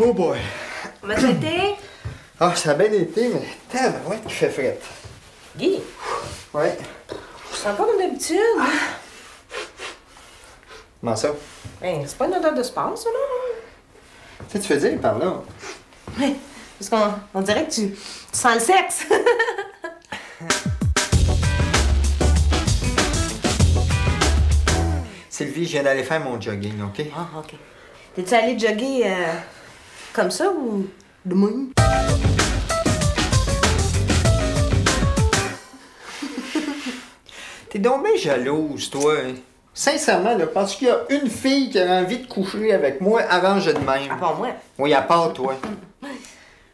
Oh boy. Comment ça a été? Ah, ça a bien été, mais tabarouette qui fait frette. Guy? Ouais. Je sens pas comme d'habitude. Comment ça? Ben, c'est pas une odeur de sport, ça, là. Tu sais, tu fais dire par là. Ouais, parce qu'on dirait que tu sens le sexe. Sylvie, je viens d'aller faire mon jogging, OK? Ah, OK. T'es-tu allé jogger comme ça ou de même? T'es donc bien jalouse, toi. Hein? Sincèrement, là, parce qu'il y a une fille qui a envie de coucher avec moi, arrange de même. À part moi. Oui, à part toi.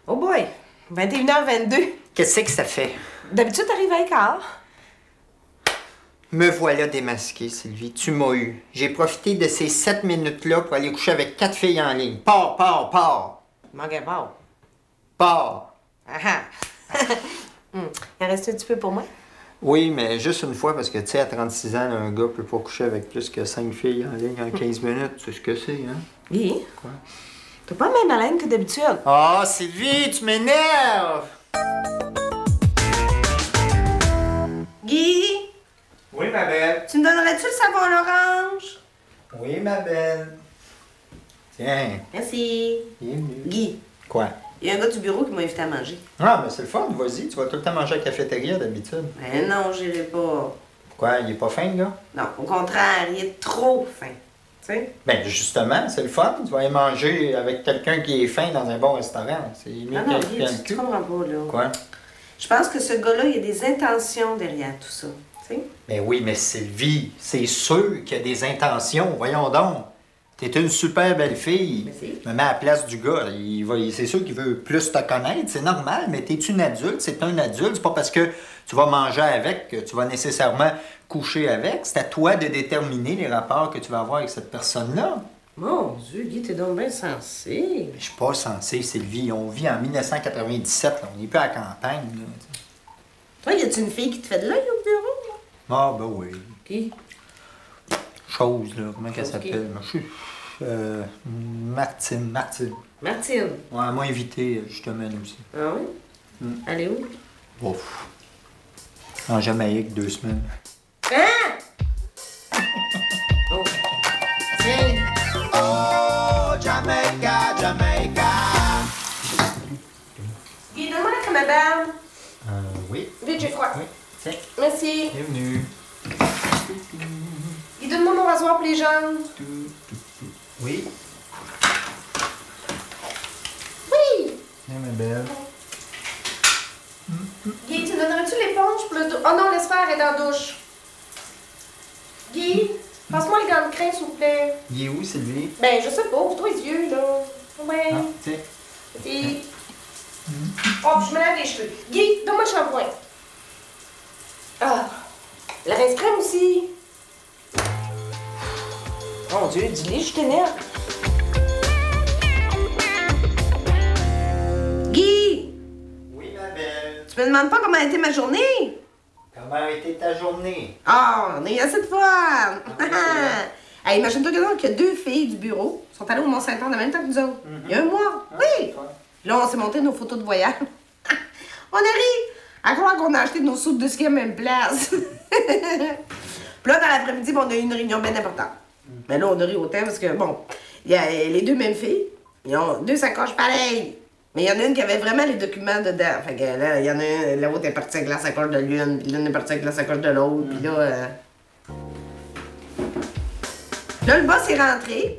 Oh boy! 21h22. Qu'est-ce que ça fait? D'habitude, t'arrives à quart. Me voilà démasqué, Sylvie. Tu m'as eu. J'ai profité de ces 7 minutes-là pour aller coucher avec 4 filles en ligne. Pars! Manque pas. Pars! Ah ah! Il en reste un petit peu pour moi? Oui, mais juste une fois, parce que, tu sais, à 36 ans, un gars peut pas coucher avec plus que 5 filles en ligne en 15 minutes. C'est ce que c'est, hein? Oui. Quoi? T'as pas le même haleine que d'habitude. Ah, Sylvie, tu m'énerves! Guy, Oui, ma belle. tu me donnerais-tu le savon à l'orange? Oui, ma belle. Tiens, Merci. bienvenue. Guy, Quoi? il y a un gars du bureau qui m'a invité à manger. Ah, mais c'est le fun, vas-y. Tu vas tout le temps manger à la cafétéria d'habitude. Ben non, j'irai pas. Quoi, il est pas fin, le gars? Non, au contraire, il est trop fin. Tu sais? Ben, justement, c'est le fun. Tu vas aller manger avec quelqu'un qui est fin dans un bon restaurant. C'est mieux Non, non, qu'il Guy, prenne le tu cul. comprends pas, là. Quoi? Je pense que ce gars-là, il y a des intentions derrière tout ça. Tu sais? Ben oui, mais Sylvie, c'est sûr qu'il y a des intentions. Voyons donc. T'es une super belle fille. Merci. Me mets à la place du gars. C'est sûr qu'il veut plus te connaître. C'est normal, mais t'es une adulte. C'est un adulte. C'est pas parce que tu vas manger avec que tu vas nécessairement coucher avec. C'est à toi de déterminer les rapports que tu vas avoir avec cette personne-là. Mon Dieu, Guy, t'es donc bien sensé. Je suis pas censé, Sylvie. On vit en 1997. Là. On n'est plus à la campagne. Là. Toi, y a-tu une fille qui te fait de l'œil au bureau? Ah, ben oui. Qui? Chose, là. Comment qu'elle Chose qui? s'appelle? Je suis... Martine. Martine. Ouais, elle m'a invité, je te mène aussi. Ah oui? Elle est où? Ouf. En Jamaïque, 2 semaines. Hein? Oh. Tiens. Oh, Jamaica! Guy, donne-moi la crème à barbe. Oui. Vite, j'ai froid. Oui, tiens. Merci. Bienvenue. Guy, donne-moi mon rasoir pour les jambes. Oui. Oui. Viens, ma belle. Guy, tu me donnerais-tu l'éponge pour le dos? Oh non, laisse faire, elle est dans la douche. Guy, passe-moi le gant de crin, s'il vous plaît. Il est où, Sylvie? Ben, je sais pas, toi les yeux, là. Ouais. Ah, tiens. Puis... Oh, puis je me lave les cheveux. Guy, donne-moi le shampoing. Ah, la rince crème aussi. Mon Dieu, dis-lui, je t'énerve. Guy, Oui, ma belle. tu me demandes pas comment a été ma journée? Comment a été ta journée? Ah, on a eu assez de fun! Hey, imagine-toi qu'il y a 2 filles du bureau qui sont allées au Mont-Saint-Anne en même temps que nous autres. Il y a un mois. Oui! Là, on s'est monté nos photos de voyage. On a ri! À croire qu'on a acheté nos soupes de ski à la même place. Puis là, dans l'après-midi, on a eu une réunion bien importante. Mais là, on a ri autant parce que, bon, il y a les 2 mêmes filles. Ils ont 2 sacoches pareilles. Mais il y en a une qui avait vraiment les documents dedans. Fait que là, il y en a une, l'autre est partie avec la sacoche de l'une, puis l'une est partie avec la sacoche de l'autre, puis là... Là, le boss est rentré,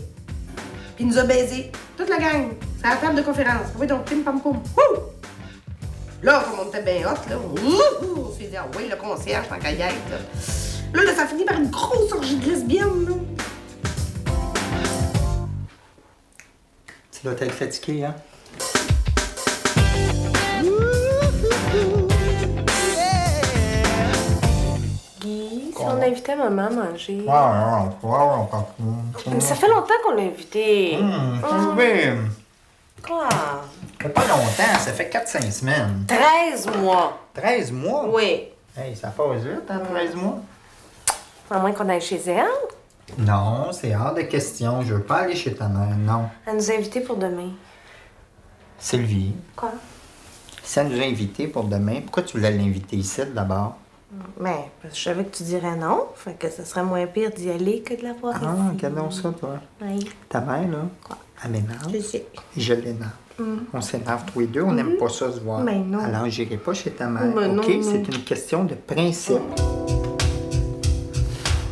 puis il nous a baisés. Toute la gang. C'est à la table de conférence. Oui, donc, pim pam poum. Wouh! Là, comme on était bien hot, là, on s'est dit, ah oui, le concierge, tant qu'à y être, là. Là, ça finit par une grosse orgie de lesbiennes, là. Tu dois être fatigué, hein? Guy, si on invitait maman à manger. Ouais. Mais ça fait longtemps qu'on l'a invité. Oui. Quoi? Ça fait pas longtemps, ça fait 4-5 semaines. 13 mois. 13 mois? Oui. Hey, ça passe vite, hein, 13 mois? À moins qu'on aille chez elle. Non, c'est hors de question. Je veux pas aller chez ta mère, non. Elle nous a invités pour demain. Sylvie, Quoi? si elle nous a invités pour demain, pourquoi tu voulais l'inviter ici d'abord? Mais parce que je savais que tu dirais non, fait que ce serait moins pire d'y aller que de la voir Ah, ici. regarde donc ça, toi. Oui. Ta mère, là, Quoi? elle m'énerve. Je sais. Et je l'énerve. On s'énerve tous les deux, on n'aime pas ça se voir. Mais non. Alors, j'irai pas chez ta mère. Mais non, OK? non. C'est une question de principe.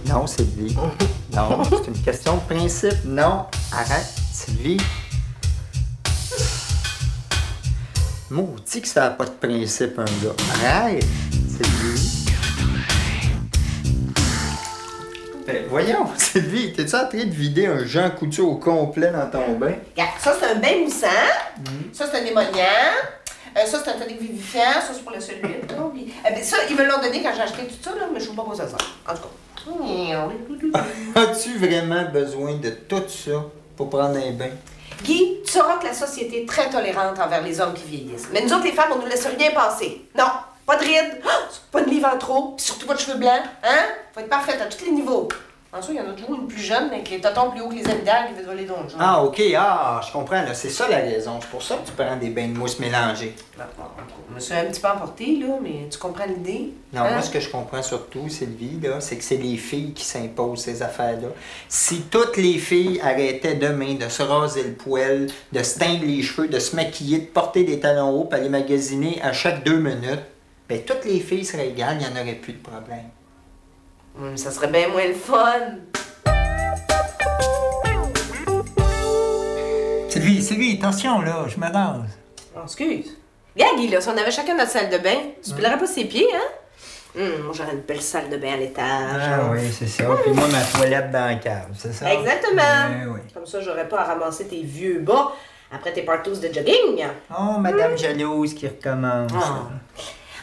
Non, Sylvie. Non, c'est une question de principe. Non, arrête, Sylvie. Maudit que ça n'a pas de principe, un gars. Arrête, Sylvie. Ben, voyons, Sylvie, t'es-tu en train de vider un Jean Coutu au complet dans ton bain? Regarde, ça c'est un bain moussant, ça c'est un émollient, ça c'est un tonique vivifiant, ça c'est pour la cellulite. Là, puis, ben, ça, ils me l'ont donné quand j'ai acheté tout ça, là, mais je sais pas quoi ça sert. En tout cas. As-tu vraiment besoin de tout ça pour prendre un bain? Guy, tu sauras que la société est très tolérante envers les hommes qui vieillissent. Mais nous autres, les femmes, on nous laisse rien passer. Non, pas de rides, pas de livre en trop, pis surtout pas de cheveux blancs, hein? Faut être parfaite à tous les niveaux. En soi, il y en a toujours une plus jeune, avec les totons plus hauts que les amygdales qui veut voler dans le genre. Ah, OK, je comprends, là. C'est ça la raison. C'est pour ça que tu prends des bains de mousse mélangés. Je me suis un petit peu emportée, là, mais tu comprends l'idée? Non, Hein? moi, ce que je comprends surtout, Sylvie, là, c'est que c'est les filles qui s'imposent ces affaires-là. Si toutes les filles arrêtaient demain de se raser le poil, de se teindre les cheveux, de se maquiller, de porter des talons hauts, puis aller magasiner à chaque 2 minutes, ben toutes les filles seraient égales, il n'y en aurait plus de problème. Ça serait bien moins le fun. Sylvie, attention, là, je me rase. Oh, excuse. Regarde, Guy, là, si on avait chacun notre salle de bain, tu plairais pas ses pieds, hein? Moi, j'aurais une belle salle de bain à l'étage. Ah oui, c'est ça. Puis moi, ma toilette dans la cave, c'est ça? Exactement. Oui. Comme ça, j'aurais pas à ramasser tes vieux bas après tes parties de jogging. Oh, Madame Jalouse qui recommence.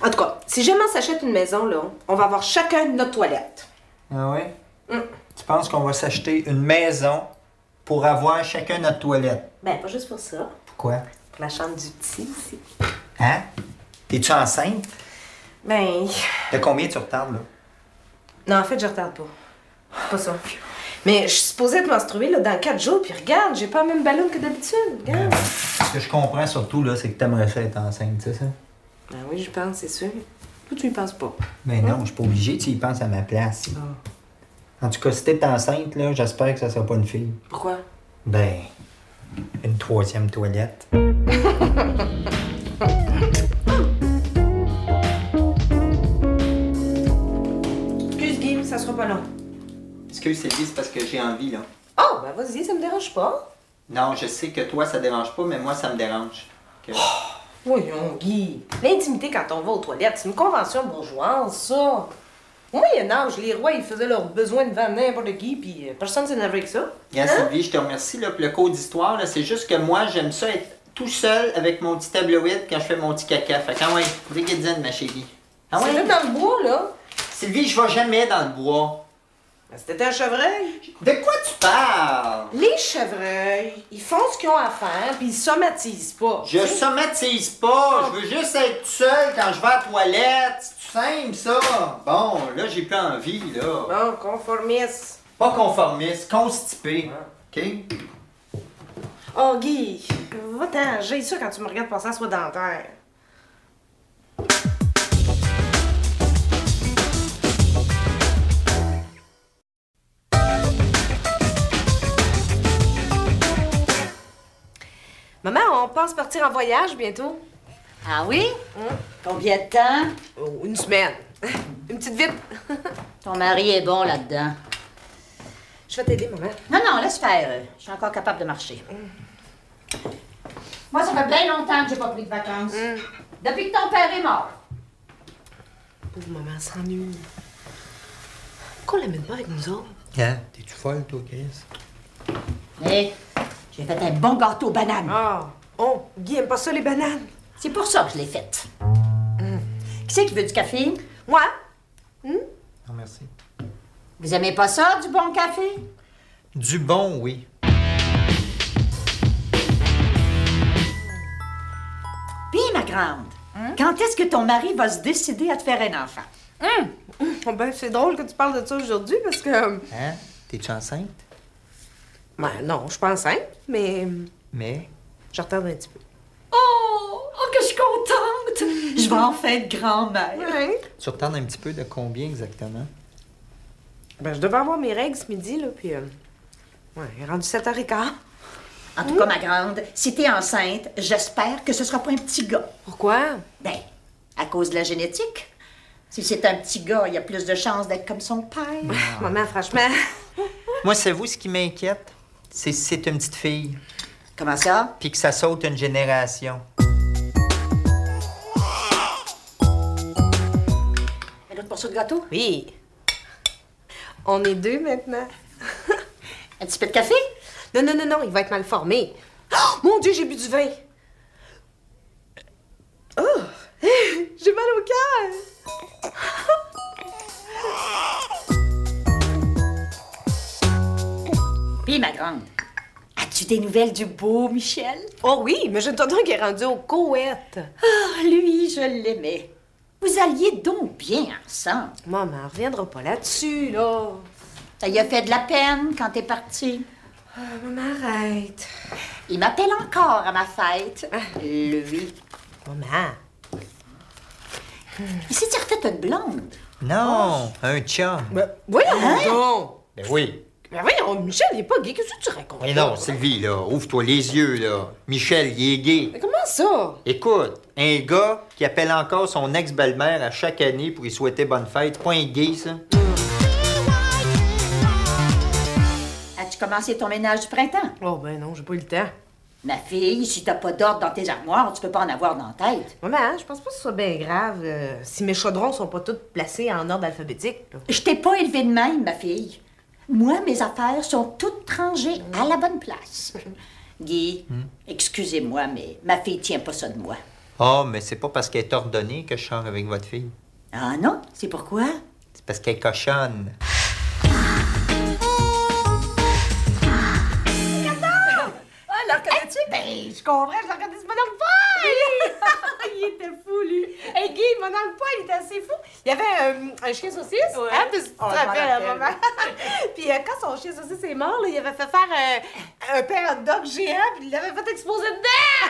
En tout cas, si jamais on s'achète une maison, là, on va avoir chacun notre toilette. Ah oui? Tu penses qu'on va s'acheter une maison pour avoir chacun notre toilette? Ben, pas juste pour ça. Pourquoi? Pour la chambre du petit aussi. Hein? T'es-tu enceinte? Ben... De combien tu retardes, là? Non, en fait, je retarde pas. C'est pas ça. Mais je suis supposée être menstruée là, dans 4 jours, puis regarde, j'ai pas le même ballon que d'habitude. Regarde. Ce que je comprends surtout, là, c'est que t'aimerais ça être enceinte, c'est ça? Ben oui, je pense, c'est sûr. Toi, tu y penses pas. Mais non, je suis pas obligé, tu y penses à ma place. En tout cas, si t'es enceinte, là, j'espère que ça sera pas une fille. Pourquoi? Ben, une 3e toilette. Excuse, Guy, ça sera pas long. Excuse, Sylvie, c'est parce que j'ai envie, là. Oh, ben vas-y, ça me dérange pas. Non, je sais que toi, ça dérange pas, mais moi, ça me dérange. Que- Voyons, Guy. L'intimité quand on va aux toilettes, c'est une convention bourgeoise, ça. Au Moyen-Âge, les rois, ils faisaient leurs besoins devant n'importe qui, puis personne s'énervait avec ça. Regarde, Sylvie, je te remercie là, pour le cours d'histoire. Là. C'est juste que moi, j'aime ça être tout seul avec mon petit tabloïd quand je fais mon petit caca. Fait que, ah ouais, déguédine, ma chérie. Ah C'était ouais? dans le bois, là. Sylvie, je vais jamais dans le bois. C'était un chevreuil. De quoi tu parles? Les chevreuils, ils font ce qu'ils ont à faire, puis ils somatisent pas. Je somatise pas. Je veux juste être seul quand je vais à la toilette. C'est tout simple, ça. Bon, là, j'ai plus envie, là. Bon, conformiste. Pas conformiste, constipé. OK? Oh, Guy, va-t'en, j'ai ça quand tu me regardes passer à soie dentaire. Maman, on pense partir en voyage bientôt. Ah oui? Combien de temps? Oh, une semaine. Une petite vite. Ton mari est bon là-dedans. Je vais t'aider, maman. Non, non, laisse faire. Je suis encore capable de marcher. Moi, ça fait bien longtemps que j'ai pas pris de vacances. Depuis que ton père est mort. Pauvre maman s'ennuie. Pourquoi on l'amène pas avec nous autres? Hein? T'es-tu folle, toi, Chris? Hé, j'ai fait un bon gâteau aux bananes. Ah! Oh, Guy aime pas ça, les bananes. C'est pour ça que je l'ai faite. Qui c'est qui veut du café? Moi? Non, merci. Vous aimez pas ça, du bon café? Du bon, oui. Puis, ma grande, quand est-ce que ton mari va se décider à te faire un enfant? Oh, ben, c'est drôle que tu parles de ça aujourd'hui parce que. Hein? T'es-tu enceinte? Ben, non, je suis pas enceinte, mais. Mais. Je retarde un petit peu. Oh, Je vais enfin être grand-mère. Ouais. Tu retardes un petit peu de combien exactement? Ben, je devais avoir mes règles ce midi, là, puis... Ouais, il est rendu 7h15. En tout cas, ma grande, si t'es enceinte, j'espère que ce sera pas un petit gars. Pourquoi? Ben, à cause de la génétique. Si c'est un petit gars, il y a plus de chances d'être comme son père. Maman, franchement... Moi, c'est vous ce qui m'inquiète. C'est si c'est une petite fille. Comment ça? Puis que ça saute une génération. Un autre morceau de gâteau? Oui. On est 2 maintenant. Un petit peu de café? Non, non, non, non, il va être mal formé. Oh, mon Dieu, j'ai bu du vin. Oh, j'ai mal au cœur. Puis, ma grande, as-tu des nouvelles du beau Michel? Oh oui, imagine-toi donc qu'il est rendu au Koweït. Ah, lui, je l'aimais. Vous alliez donc bien ensemble. Maman, on reviendra pas là-dessus, là. Ça y a fait de la peine quand t'es parti. Maman, arrête. Il m'appelle encore à ma fête. Lui. Maman. Il s'est refait une blonde. Non, un chum. Ben, voyons donc. Ben oui. Ben voyons, Michel, il est pas gay. Qu'est-ce que tu racontes? Mais non, Sylvie, là, ouvre-toi les yeux, là. Michel, il est gay. Mais comment ça? Écoute, un gars qui appelle encore son ex-belle-mère à chaque année pour lui souhaiter bonne fête, pas un gay, ça? As-tu commencé ton ménage du printemps? Oh ben non, j'ai pas eu le temps. Ma fille, si t'as pas d'ordre dans tes armoires, tu peux pas en avoir dans la tête. Maman, je pense pas que ce soit bien grave si mes chaudrons sont pas tous placés en ordre alphabétique. Là. Je t'ai pas élevée de même, ma fille. Moi, mes affaires sont toutes rangées à la bonne place. Guy, excusez-moi, mais ma fille tient pas ça de moi. Oh, mais c'est pas parce qu'elle est ordonnée que je sors avec votre fille. Ah non? C'est pourquoi? C'est parce qu'elle est cochonne. Ah, la reconnais-tu? Ben, je comprends, je l'ai regardé ce bonhomme poil! Il était fou, lui. Hey, Guy, mon dans le poil, il était assez fou. Il y avait un chien saucisse, hein, puis tu te rappelles, à un moment. Puis quand son chien saucisse est mort, là, il avait fait faire un pain hot dog géant, puis il l'avait fait exploser dedans!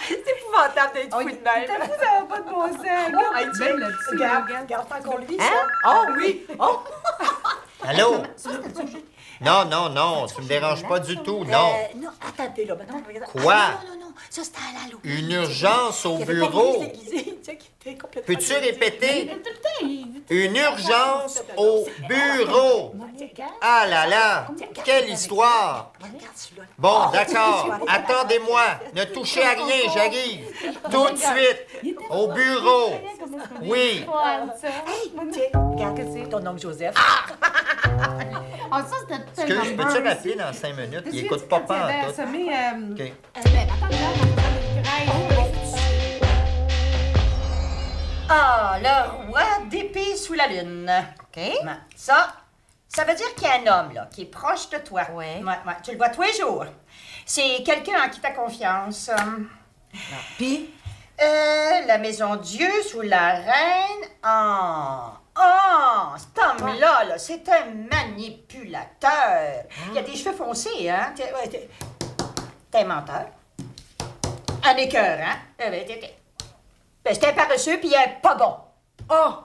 C'est épouvantable d'être fou de même. Il était fou, ça n'avait pas de bon sens. Regarde pas qu'on lui, Hein? Oh oui! Oh! Allô? Non, non, non, tu me déranges pas du tout, non. Non, attends un peu, là. Maintenant, Quoi? Non, non, non, ça, c'était à l'allô. Une urgence au bureau. Peux-tu répéter? Une urgence au bureau. Ah là là, quelle histoire. Bon, d'accord, attendez-moi. Ne touchez à rien, j'arrive. Tout de suite. Au bureau. Oui. Regarde, c'est ton oncle Joseph. Ah, ça, c'était Excuse, je peux-tu rappeler dans 5 minutes? Il écoute pas pas en tout. OK. Ah, le roi d'épée sous la lune. OK. Ça veut dire qu'il y a un homme, là, qui est proche de toi. Ouais. Ouais, tu le vois tous les jours. C'est quelqu'un en qui t'as confiance. Puis? La maison Dieu sous la reine. Cet homme-là, c'est un manipulateur. Il a des cheveux foncés, hein? T'es un menteur. Un écœur, hein? C'est un paresseux, puis il est pas bon. Oh!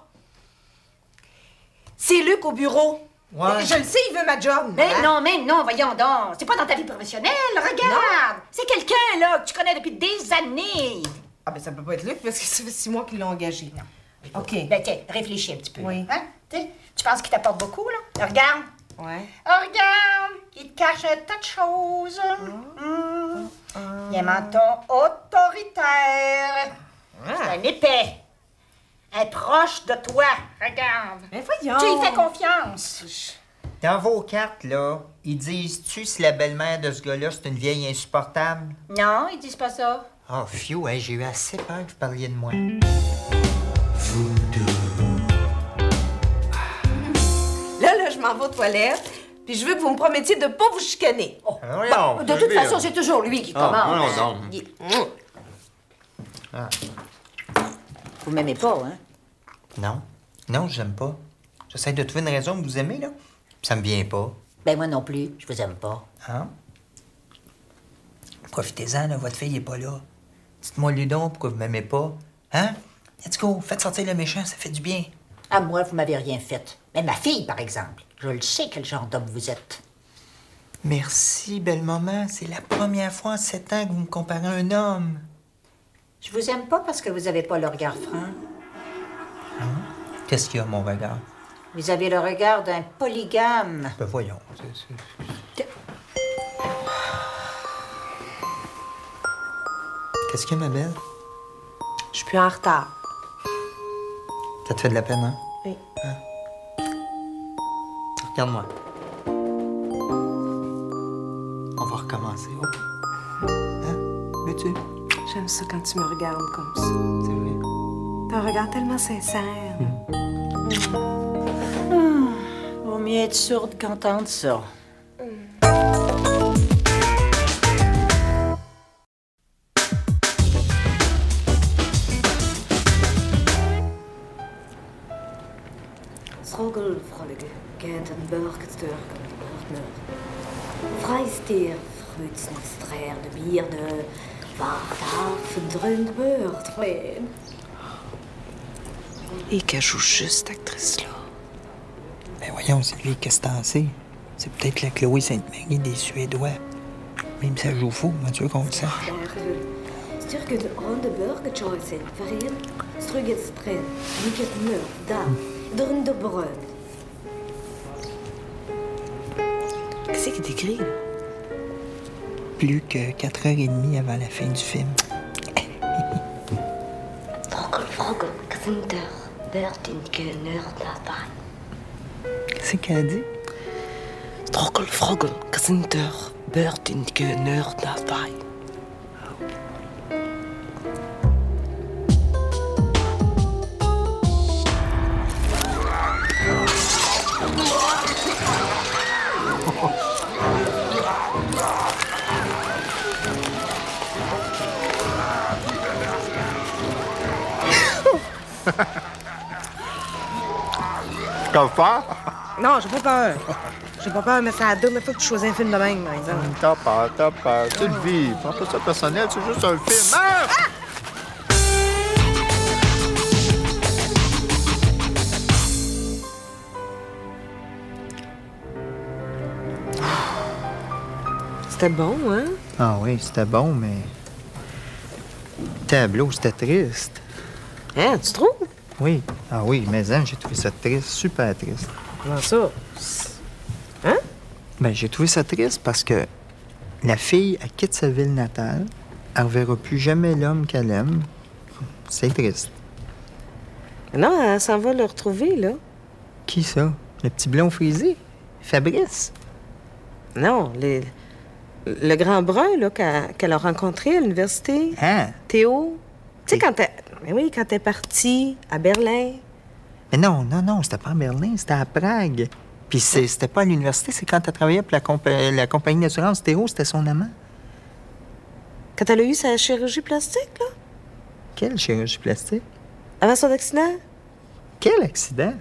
C'est Luc au bureau. Ouais. Je le sais, il veut ma job. Mais non, voyons donc. C'est pas dans ta vie professionnelle. Regarde! C'est quelqu'un, là, que tu connais depuis des années. Ah, ben ça peut pas être Luc parce que ça fait 6 mois qu'ils l'ont engagé. Non. OK. Ben, tiens, réfléchis un petit peu. Oui. Hein? Tu penses qu'il t'apporte beaucoup, là? Regarde. Ouais. Oh, regarde! Il te cache un tas de choses. Il a un menton autoritaire. C'est un épais. Un proche de toi. Regarde. Mais voyons. Tu lui fais confiance. Dans vos cartes, là, ils disent-tu si la belle-mère de ce gars-là, c'est une vieille insupportable? Non, ils disent pas ça. Oh, phew, hein, j'ai eu assez peur que vous parliez de moi. Là, je m'en vais aux toilettes, puis je veux que vous me promettiez de pas vous chicaner. Oh. Voyons, De toute façon, c'est toujours lui qui commence. non. Vous m'aimez pas, hein? Non. Non, je l'aime pas. J'essaie de trouver une raison que vous aimez, là. Puis ça me vient pas. Ben, moi non plus. Je vous aime pas. Hein? Profitez-en, là, votre fille est pas là. Dites-moi, lui donc, pourquoi vous m'aimez pas. Hein? Let's go, faites sortir le méchant, ça fait du bien. À moi, vous m'avez rien fait. Mais ma fille, par exemple, je le sais quel genre d'homme vous êtes. Merci, belle maman. C'est la première fois en 7 ans que vous me comparez à un homme. Je vous aime pas parce que vous avez pas le regard franc. Qu'est-ce qu'il y a, mon regard? Vous avez le regard d'un polygame. Ben voyons. Qu'est-ce qu'il y a, ma belle? Je suis plus en retard. Ça te fait de la peine, hein? Oui. Hein? Regarde-moi. On va recommencer. Oh. Hein? Veux-tu? J'aime ça quand tu me regardes comme ça. C'est vrai. T'as un regard tellement sincère. Vaut mieux être sourde qu'entendre ça. Stroggelfrollige, Gentenburg-Sturgen, Ordner. Vrijsteer, Fruitsnestrer, de Bierne, Waardaar, Verdrund, Beurt, Fred. Et qu'elle joue juste, cette actrice-là. Ben voyons, Sylvie, qu'est-ce que t'en sais? C'est peut-être la Chloé Sainte-Marie des Suédois. Même si elle joue faux, moi, tu veux qu'on le sache. Sturgen, Rondeburg, Choisen, Vereen, Struggelstren, Niket Meur, Da, Drundebrun. Qu'est-ce qui est écrit, là? Plus que 4h30 avant la fin du film. Stroggelfrogel, Gesinter, Bertinke, Nerdabei. Qu'est-ce qu'elle a dit? Stroggelfrogel, Gesinter, Bertinke, Nerdabei. T'as peur? Non, j'ai pas peur. J'ai pas peur, mais c'est la dernière fois que tu choisis un film de même, par exemple. T'as peur, t'as peur. Tu le vis. Prends pas ça personnel, c'est juste un film. Ah! C'était bon, hein? Ah oui, c'était bon, mais... Tableau, c'était triste. Hein, tu trouves? Oui. Ah oui, mais hein, j'ai trouvé ça triste, super triste. Comment ça? Hein? Ben, j'ai trouvé ça triste parce que la fille, elle quitte sa ville natale, elle ne reverra plus jamais l'homme qu'elle aime. C'est triste. Non, elle s'en va le retrouver, là. Qui ça? Le petit blond frisé? Fabrice? Non, le grand brun, là, qu'elle a rencontré à l'université. Hein? Théo. Tu sais, Et- quand elle... Mais oui, quand elle est partie à Berlin. Mais non, c'était pas à Berlin, c'était à Prague. Puis c'était pas à l'université, c'est quand elle travaillait pour la compagnie d'assurance. Théo, c'était son amant. Quand elle a eu sa chirurgie plastique, là. Quelle chirurgie plastique? Avant son accident. Quel accident?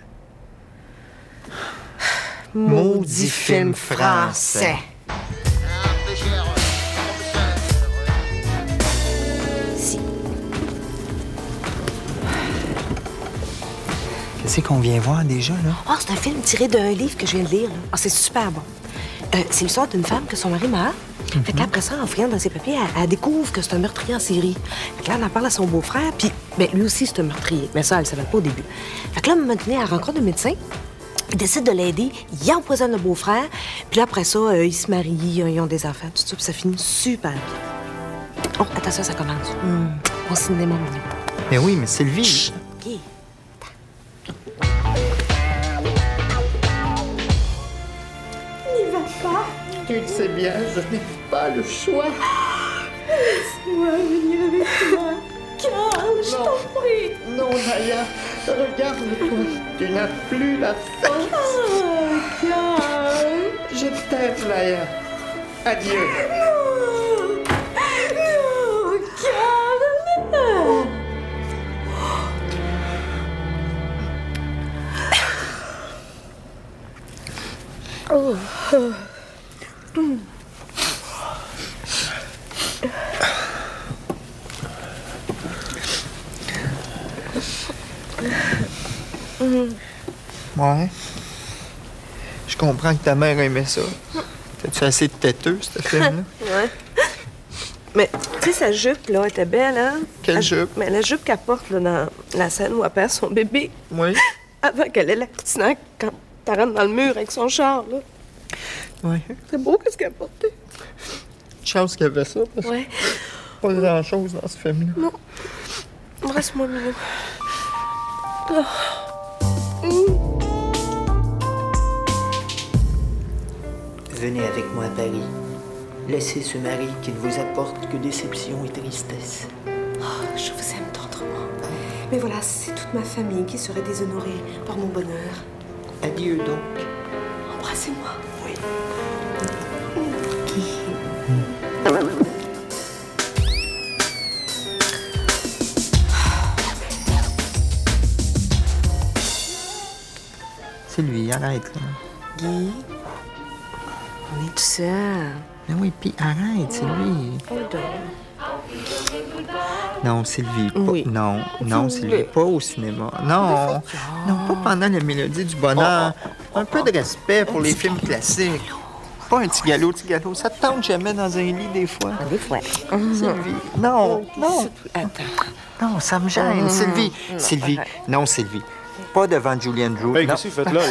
Maudit film français. Si. Qu'est-ce qu'on vient voir déjà, là? Ah, c'est un film tiré d'un livre que je viens de lire, là. Ah, c'est super bon. C'est l'histoire d'une femme que son mari meurt. Fait que là, après ça, en fouillant dans ses papiers, elle découvre que c'est un meurtrier en série. Fait que là, elle en parle à son beau-frère, puis ben, lui aussi, c'est un meurtrier. Mais ça, elle savait pas au début. Fait que là, à un moment donné, elle rencontre un médecin. Il décide de l'aider. Il empoisonne le beau-frère. Puis là, après ça, ils se marient, ils ont des enfants, tout ça, puis ça finit super bien. Oh, attention, ça commence. Au cinéma, mon Mais oui, mais Sylvie... Chut. OK. Tu le sais bien, je n'ai pas le choix. Carl, je t'en prie. Non, Naya, regarde-toi. Tu n'as plus la force. Je t'aime, Naya. Adieu. Non, Carl. Ouais. Je comprends que ta mère aimait ça. T'as-tu assez de têteux, cette film-là? Ouais. Mais, tu sais, sa jupe, là, elle était belle, hein? Quelle jupe? Mais la jupe qu'elle porte, là, dans la scène où elle perd son bébé. Oui. Avant qu'elle ait l'accident, quand elle rentre dans le mur avec son char, là. Oui. C'est beau, qu'est-ce qu'elle portait. Chance qu'il y avait ça, parce que Ouais. pas grand-chose dans ce film-là. Non. Embrasse-moi, Minou. Venez avec moi à Paris. Laissez ce mari qui ne vous apporte que déception et tristesse. Oh, je vous aime tendrement. Mais voilà, c'est toute ma famille qui serait déshonorée par mon bonheur. Adieu donc. Embrassez-moi. Oui. C'est lui, arrête là. Guy, on est tout seul. Mais oui, puis arrête, c'est lui. Hold Non, Sylvie, pas... Oui. Non, Sylvie, pas au cinéma. Non, pas pendant la mélodie du bonheur. Un peu de respect pour les films classiques. Pas un petit galop. Ça te tente jamais dans un lit, des fois? Des fois. Sylvie, non. Attends. Non, ça me gêne, Sylvie. Sylvie, non, Sylvie. Pas devant Julianne Drew. Hey, Non. qu'est-ce que vous faites là?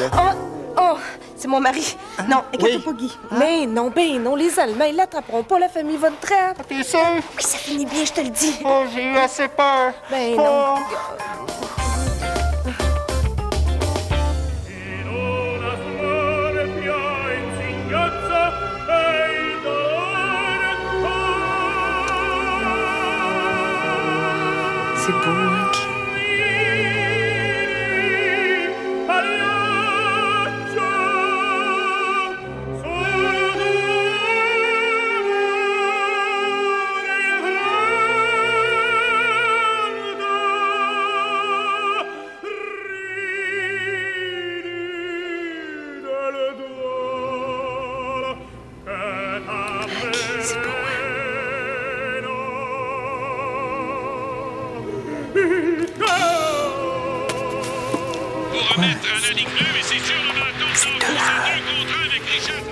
Oh, c'est mon mari. Non, inquiète pas, Guy. Mais non, les Allemands, ils l'attraperont pas, la famille Von Trapp. T'es sûr? Oui, ça finit bien, je te le dis. Oh, j'ai eu assez peur. Ben non. C'est beau, hein, Guy? Pour remettre un énigme, mais c'est sûr, le bâton sont deux contre un avec Richard.